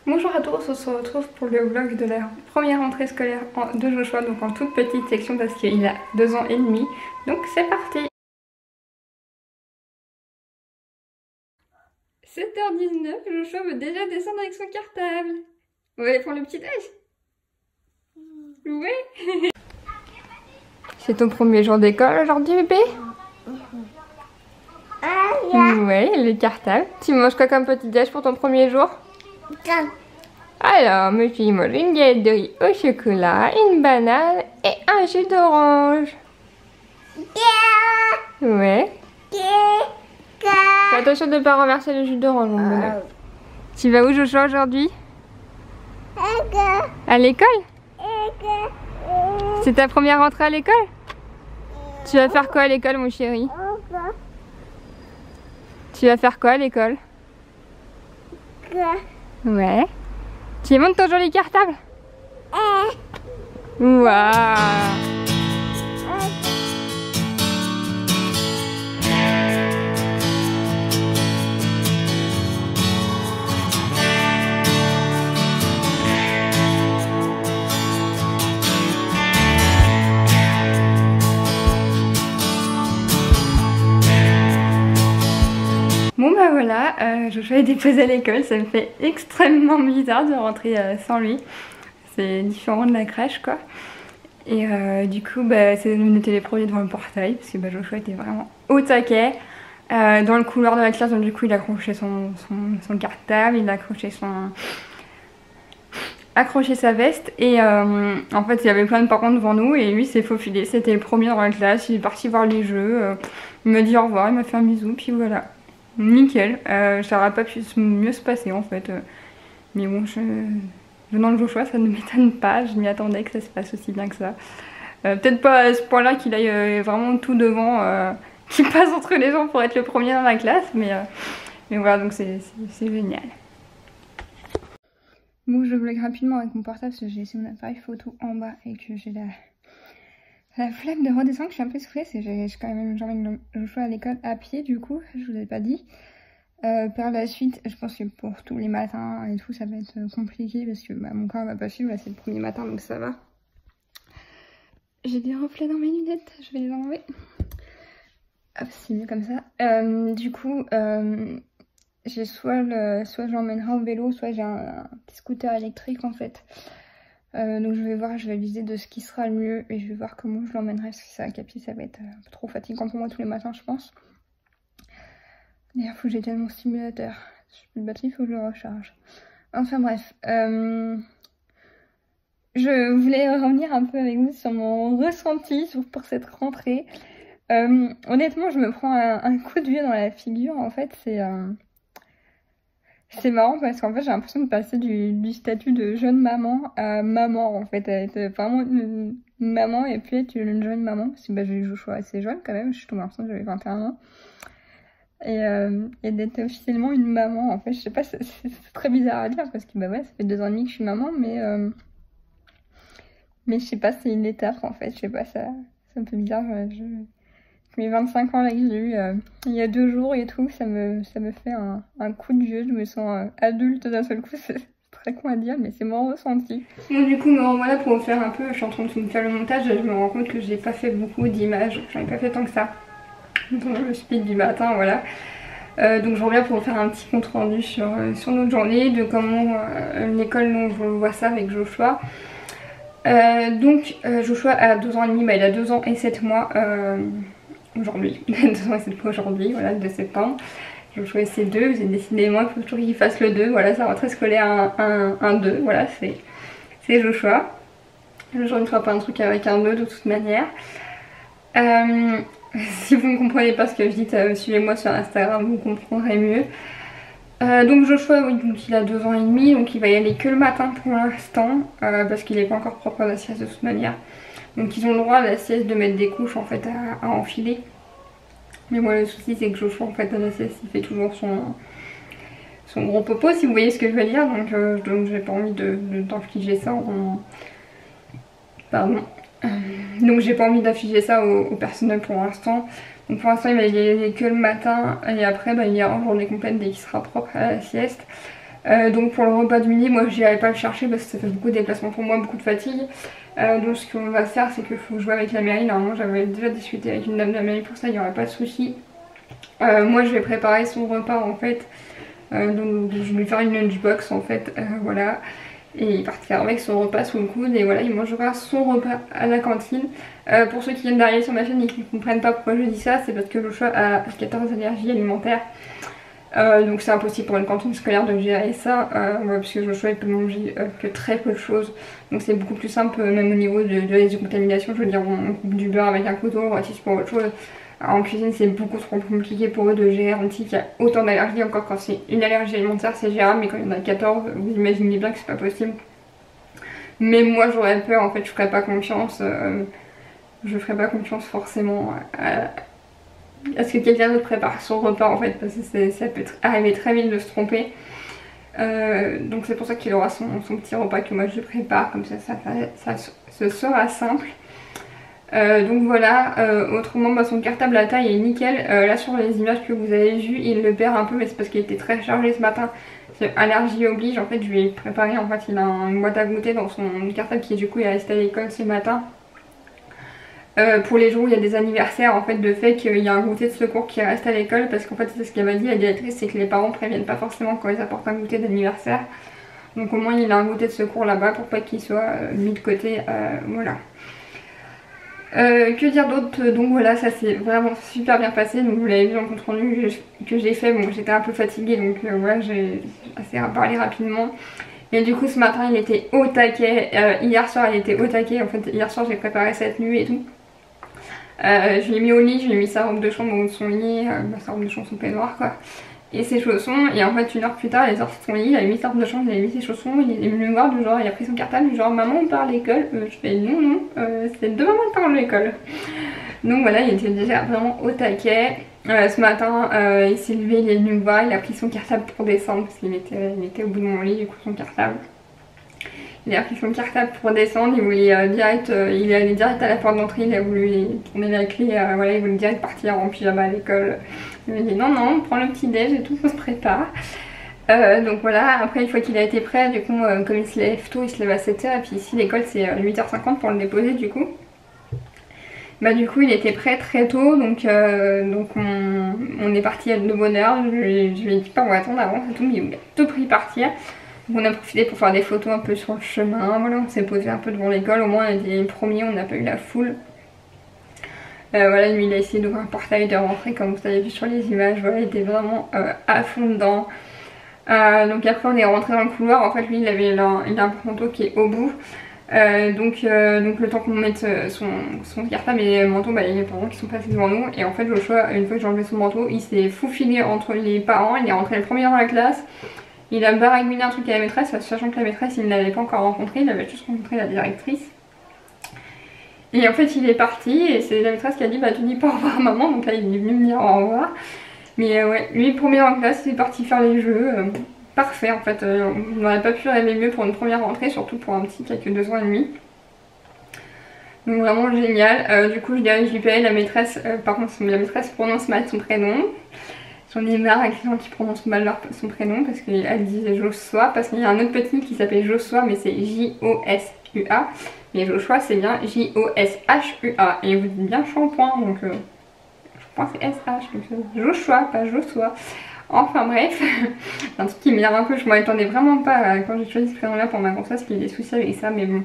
Bonjour à tous, on se retrouve pour le vlog de la première rentrée scolaire de Joshua, donc en toute petite section parce qu'il a 2 ans et demi. Donc c'est parti. 7h19, Joshua veut déjà descendre avec son cartable. On va aller prendre le petit déj. Ouais. C'est ton premier jour d'école aujourd'hui, bébé? Ouais, le cartable. Tu manges quoi comme petit déj pour ton premier jour? Alors, monsieur, il mange une galette de riz au chocolat, une banane et un jus d'orange. Ouais. Fais attention de ne pas renverser le jus d'orange, mon bonhomme. Tu vas où, Joshua, aujourd'hui? À l'école? C'est ta première rentrée à l'école? Tu vas faire quoi à l'école, mon chéri? Tu vas faire quoi à l'école? Ouais. Tu montes ton joli cartable? Waouh! Bon bah voilà, Joshua est déposé à l'école, ça me fait extrêmement bizarre de rentrer sans lui. C'est différent de la crèche quoi. Et du coup bah, on était les premiers devant le portail parce que bah, Joshua était vraiment au taquet. Dans le couloir de la classe, donc du coup il a accroché son cartable, il a accroché sa veste et en fait il y avait plein de parents devant nous et lui s'est faufilé, c'était le premier dans la classe, il est parti voir les jeux, il m'a dit au revoir, il m'a fait un bisou puis voilà. Nickel, ça aurait pas pu mieux se passer en fait. Mais bon, venant de Joshua, ça ne m'étonne pas, je m'y attendais que ça se passe aussi bien que ça. Peut-être pas à ce point-là qu'il aille vraiment tout devant, qu'il passe entre les gens pour être le premier dans la classe, mais voilà, donc c'est génial. Bon, je vlog rapidement avec mon portable parce que j'ai laissé mon appareil photo en bas et que j'ai la flemme de redescendre, je suis un peu soufflée, j'ai quand même j'emmène Joshua à l'école à pied du coup, je vous avais pas dit. Par la suite, je pense que pour tous les matins et tout, ça va être compliqué parce que bah, mon corps va pas suivre, là c'est le premier matin donc ça va. J'ai des reflets dans mes lunettes, je vais les enlever. Hop, c'est mieux comme ça. Du coup, j'ai soit je l'emmènerai en vélo, soit j'ai un petit scooter électrique en fait. Donc je vais voir, je vais viser de ce qui sera le mieux et je vais voir comment je l'emmènerai parce que ça à Capi ça va être un peu trop fatigant pour moi tous les matins je pense. D'ailleurs faut que j'éteigne mon stimulateur, si j'ai plus de batterie il faut que je le recharge. Enfin bref, je voulais revenir un peu avec vous sur mon ressenti pour cette rentrée. Honnêtement je me prends un coup de vieux dans la figure en fait, c'est marrant parce qu'en fait j'ai l'impression de passer du statut de jeune maman à maman en fait, à être vraiment une maman et puis être une jeune maman parce que bah, j'ai eu Joshua assez jeune quand même, je suis tombée enceinte, j'avais 21 ans et d'être officiellement une maman en fait, je sais pas, c'est très bizarre à dire parce que bah ouais ça fait 2 ans et demi que je suis maman mais je sais pas, c'est une étape en fait, je sais pas, ça me fait bizarre, mes 25 ans là que j'ai eu il y a 2 jours et tout, ça me fait un coup de vieux, je me sens adulte d'un seul coup, c'est très con à dire mais c'est mon ressenti. Bon du coup me revoilà pour faire un peu, je suis en train de me faire le montage et je me rends compte que j'ai pas fait beaucoup d'images, j'en ai pas fait tant que ça dans le speed du matin, voilà. Donc je reviens pour faire un petit compte rendu sur notre journée, de comment l'école nous voit ça avec Joshua. Donc Joshua a 2 ans et demi, bah, il a 2 ans et 7 mois aujourd'hui, 2 ans et 7 mois aujourd'hui, voilà, le 2 septembre. Joshua et c'est 2, j'ai décidé moi il faut toujours qu'il fasse le 2, voilà, sa rentrée scolaire un 2, voilà, c'est Joshua. Joshua ne fera pas un truc avec un 2 de toute manière. Si vous ne comprenez pas ce que je dis, suivez-moi sur Instagram, vous comprendrez mieux. Donc Joshua, oui, donc il a 2 ans et demi, donc il va y aller que le matin pour l'instant, parce qu'il n'est pas encore propre à la sieste de toute manière. Donc ils ont le droit à la sieste de mettre des couches en fait à enfiler. Mais moi le souci c'est que Joshua en fait à la sieste il fait toujours son gros popo si vous voyez ce que je veux dire. Donc j'ai pas envie d'infliger ça Pardon. Donc j'ai pas envie d'afficher ça au personnel pour l'instant. Donc pour l'instant il va y aller que le matin et après bah, il ira en journée complète dès qu'il sera propre à la sieste. Donc pour le repas de midi, moi j'irai pas le chercher parce que ça fait beaucoup de déplacements pour moi, beaucoup de fatigue. Donc ce qu'on va faire, c'est qu'il faut jouer avec la mairie. Normalement j'avais déjà discuté avec une dame de la mairie pour ça, il n'y aurait pas de souci. Moi je vais préparer son repas en fait. Donc je vais lui faire une lunchbox en fait, voilà. Et il partira avec son repas sous le coude et voilà, il mangera son repas à la cantine. Pour ceux qui viennent d'arriver sur ma chaîne et qui ne comprennent pas pourquoi je dis ça, c'est parce que Joshua a 14 allergies alimentaires. Donc c'est impossible pour une cantine scolaire de gérer ça, parce que Joshua il peut manger que très peu de choses. Donc c'est beaucoup plus simple, même au niveau de la décontamination. Je veux dire, on coupe du beurre avec un couteau, on utilise pour autre chose. En cuisine c'est beaucoup trop compliqué pour eux de gérer un petit qui a autant d'allergies. Encore quand c'est une allergie alimentaire c'est gérable, mais quand il y en a 14, vous imaginez bien que c'est pas possible. Mais moi j'aurais peur, en fait je ferais pas confiance, je ferais pas confiance forcément à ce que quelqu'un d'autre prépare son repas en fait, parce que ça peut arriver très vite de se tromper. Donc c'est pour ça qu'il aura son petit repas que moi je prépare, comme ça ce sera simple. Donc voilà, autrement son cartable à taille est nickel. Là sur les images que vous avez vues il le perd un peu, mais c'est parce qu'il était très chargé ce matin. Allergie oblige, en fait je lui ai préparé, en fait il a une boîte à goûter dans son cartable qui du coup est resté à l'école ce matin. Pour les jours où il y a des anniversaires, en fait de fait qu'il y a un goûter de secours qui reste à l'école, parce qu'en fait c'est ce qu'elle m'a dit la directrice, c'est que les parents préviennent pas forcément quand ils apportent un goûter d'anniversaire. Donc au moins il a un goûter de secours là-bas pour pas qu'il soit mis de côté, voilà. Que dire d'autre? Donc voilà, ça s'est vraiment super bien passé. Donc vous l'avez vu dans le compte rendu que j'ai fait. Bon, j'étais un peu fatiguée, donc voilà, j'ai assez parlé rapidement. Et du coup ce matin il était au taquet, hier soir il était au taquet. En fait hier soir j'ai préparé cette nuit et tout. Je l'ai mis au lit, je lui ai mis sa robe de chambre au de son lit, sa robe de chambre, son peignoir quoi, et ses chaussons. Et en fait une heure plus tard il est sorti de son lit, il a mis sa robe de chambre, il a mis ses chaussons, il est venu me voir du genre, il a pris son cartable du genre maman on part à l'école. Je fais non c'est demain on part à l'école. Donc voilà, il était déjà vraiment au taquet. Ce matin il s'est levé, il est venu me voir, il a pris son cartable pour descendre parce qu'il était au bout de mon lit, du coup son cartable. Il a pris son cartable pour descendre, il voulait il est allé direct à la porte d'entrée, il a voulu tourner la clé, voilà, il voulait direct partir en pyjama à l'école. Il m'a dit non, prends le petit déj et tout, on se prépare. Donc voilà, après une fois qu'il a été prêt, du coup, comme il se lève tôt, il se lève à 7h, et puis ici l'école c'est 8h50 pour le déposer du coup. Bah du coup il était prêt très tôt, donc on est parti de bonne heure, je lui ai dit pas on va attendre avant et tout, mais il a tout pris partir. On a profité pour faire des photos un peu sur le chemin, voilà, on s'est posé un peu devant l'école, au moins on était les premiers, on n'a pas eu la foule. Voilà, lui il a essayé d'ouvrir un portail de rentrée comme vous avez vu sur les images, voilà, il était vraiment à fond dedans. Donc après on est rentré dans le couloir, en fait lui il a un manteau qui est au bout. Donc le temps qu'on mette son cartable et le manteau, il y a les parents qui sont passés devant nous. Et en fait Joshua, une fois que j'ai enlevé son manteau, il s'est faufilé entre les parents, il est rentré le premier dans la classe. Il a baragouiné un truc à la maîtresse, sachant que la maîtresse il ne l'avait pas encore rencontrée, il avait juste rencontré la directrice. Et en fait il est parti et c'est la maîtresse qui a dit bah tu dis pas au revoir à maman, donc là il est venu me dire au revoir. Mais ouais, lui le premier en classe il est parti faire les jeux, parfait en fait, on n'aurait pas pu rêver mieux pour une première rentrée, surtout pour un petit qui a que 2 ans et demi. Donc vraiment génial. Du coup je dirige JPA, la maîtresse, par contre la maîtresse prononce mal son prénom. J'en ai marre avec les gens qui prononcent mal son prénom parce qu'elle disait Joshua, parce qu'il y a un autre petit qui s'appelle Joshua mais c'est J-O-S-U-A, mais Joshua c'est bien J-O-S-H-U-A, et vous dites bien shampoing, donc shampoing c'est S-H, donc Joshua pas Joshua. Enfin bref, c'est un truc qui m'énerve un peu, je m'en attendais vraiment pas quand j'ai choisi ce prénom là pour ma grossesse qu'il y ait des soucis avec ça, mais bon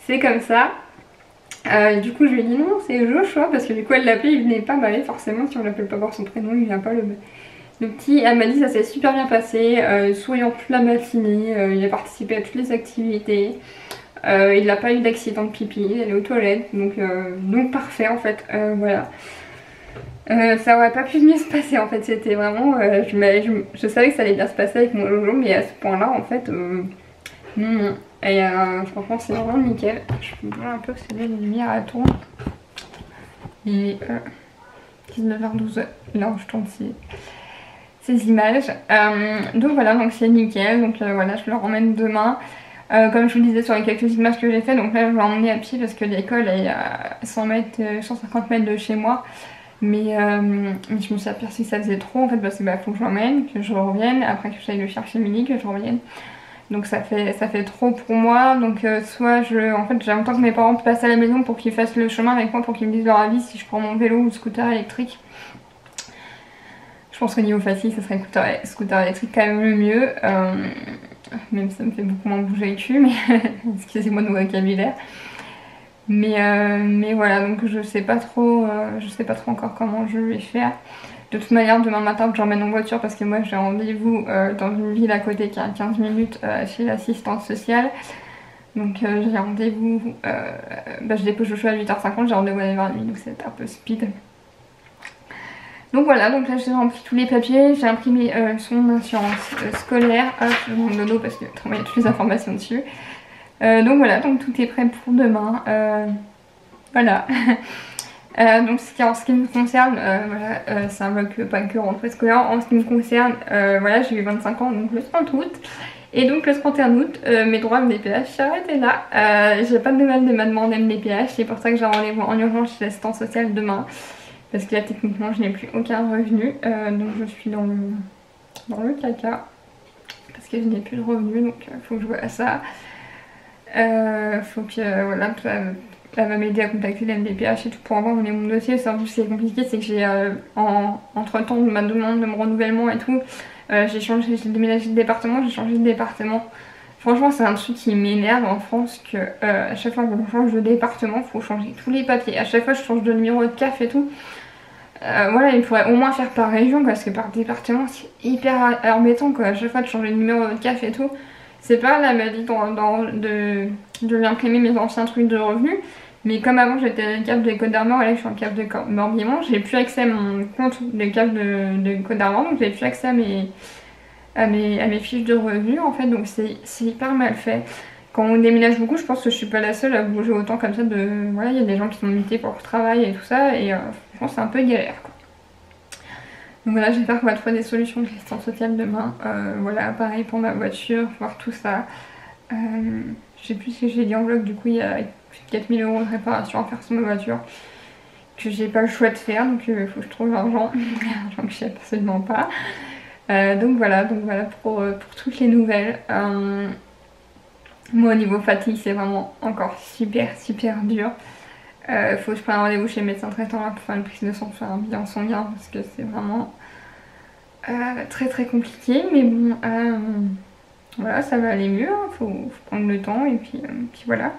c'est comme ça. Du coup je lui ai dit non c'est Joshua parce que du coup elle l'appelait, il venait pas, bah oui forcément si on l'appelle pas par son prénom il vient pas le petit. Elle m'a dit ça s'est super bien passé, souriant toute la matinée, il a participé à toutes les activités, il n'a pas eu d'accident de pipi, il est aux toilettes, donc parfait en fait, voilà. Ça aurait pas pu mieux se passer en fait, c'était vraiment, je savais que ça allait bien se passer avec mon Jojo, mais à ce point là en fait, non. Et franchement c'est vraiment nickel. Je vous montre un peu, c'est bien, les lumières à tourner. Il est 19h12 là où je tourne ces images. Donc voilà, donc c'est nickel. Donc voilà, je le ramène demain. Comme je vous le disais sur les quelques images que j'ai fait, donc là je vais l'emmener à pied parce que l'école est à 100 mètres, 150 mètres de chez moi. Mais je me suis aperçue que ça faisait trop en fait parce que bah faut que je l'emmène, que je revienne, après que j'aille le chercher midi, que je revienne. Donc ça fait trop pour moi. Donc soit en fait j'attends que mes parents passent à la maison pour qu'ils fassent le chemin avec moi, pour qu'ils me disent leur avis si je prends mon vélo ou scooter électrique. Je pense qu'au niveau facile ça serait scooter électrique quand même le mieux. Même si ça me fait beaucoup moins bouger le cul, mais excusez-moi de mon vocabulaire. Mais voilà, donc je sais pas trop encore comment je vais faire. De toute manière, demain matin, j'emmène en voiture parce que moi j'ai rendez-vous dans une ville à côté qui est à 15 minutes chez l'assistante sociale. Donc j'ai rendez-vous, je dépose le choix à 8h50, j'ai rendez-vous à 9h30, donc c'est un peu speed. Donc voilà, donc là j'ai rempli tous les papiers, j'ai imprimé son assurance scolaire, hop, je monte le dos parce que il y a toutes les informations dessus. Donc voilà, donc tout est prêt pour demain, voilà. Donc en ce qui me concerne, voilà, c'est un vlog pas que rentrée scolaire. En ce qui me concerne, voilà, j'ai eu 25 ans donc le 30 août. Et donc le 31 août, mes droits MDPH s'arrêtaient là. J'ai pas de nouvelles de ma demande MDPH, c'est pour ça que j'ai rendez-vous en urgence chez l'assistante sociale demain. Parce que là techniquement je n'ai plus aucun revenu, donc je suis dans le caca. Parce que je n'ai plus de revenu, donc faut que je vois ça. Faut que, voilà, elle va m'aider à contacter la MDPH et tout pour avoir mon dossier. C'est un peu ce qui est compliqué, c'est que j'ai entre temps de ma demande de mon renouvellement et tout, j'ai déménagé de département, j'ai changé de département. Franchement c'est un truc qui m'énerve en France que à chaque fois qu'on change de département, faut changer tous les papiers. À chaque fois je change de numéro de CAF et tout. Voilà, il pourrait au moins faire par région parce que par département c'est hyper embêtant quoi. À chaque fois de changer de numéro de CAF et tout. C'est pas là, elle m'a dit de lui imprimer mes anciens trucs de revenus. Mais comme avant j'étais à la CAF de Côte d'Armor et là je suis en CAF de Morbihan, j'ai plus accès à mon compte de CAF de Côte d'Armor, donc j'ai plus accès à mes fiches de revenus en fait, donc c'est hyper mal fait. Quand on déménage beaucoup, je pense que je suis pas la seule à bouger autant comme ça voilà, il y a des gens qui sont mutés pour leur travail et tout ça, et franchement c'est un peu galère quoi. Donc voilà, j'espère qu'on va trouver des solutions de l'assistance sociale demain. Voilà, pareil pour ma voiture, voir tout ça. Je sais plus si j'ai dit en vlog, du coup il y a 4000 € de réparation à faire sur ma voiture que j'ai pas le choix de faire, donc il faut que je trouve l'argent, l'argent que j'ai absolument pas. Donc voilà pour toutes les nouvelles. Moi au niveau fatigue c'est vraiment encore super dur. Faut que je prenne rendez-vous chez le médecin traitant là pour faire une prise de sang, faire un bilan sanguin parce que c'est vraiment très compliqué, mais bon voilà, ça va aller mieux, hein. Faut prendre le temps et puis voilà.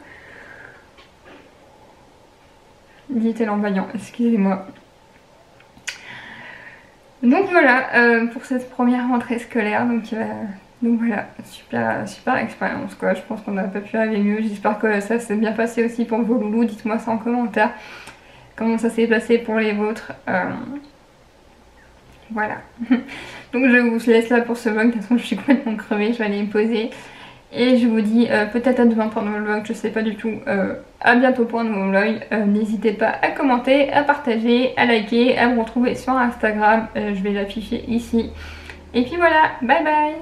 Dit l'envoyant, excusez-moi. Donc voilà pour cette première rentrée scolaire, donc voilà, super expérience quoi, je pense qu'on n'a pas pu aller mieux, j'espère que ça s'est bien passé aussi pour vos loulous, dites-moi ça en commentaire, comment ça s'est passé pour les vôtres, voilà. Donc je vous laisse là pour ce vlog, de toute façon je suis complètement crevée, je vais aller me poser, et je vous dis peut-être à demain pour un nouveau vlog, je sais pas du tout, à bientôt pour un nouveau vlog, n'hésitez pas à commenter, à partager, à liker, à me retrouver sur Instagram, je vais l'afficher ici, et puis voilà, bye bye.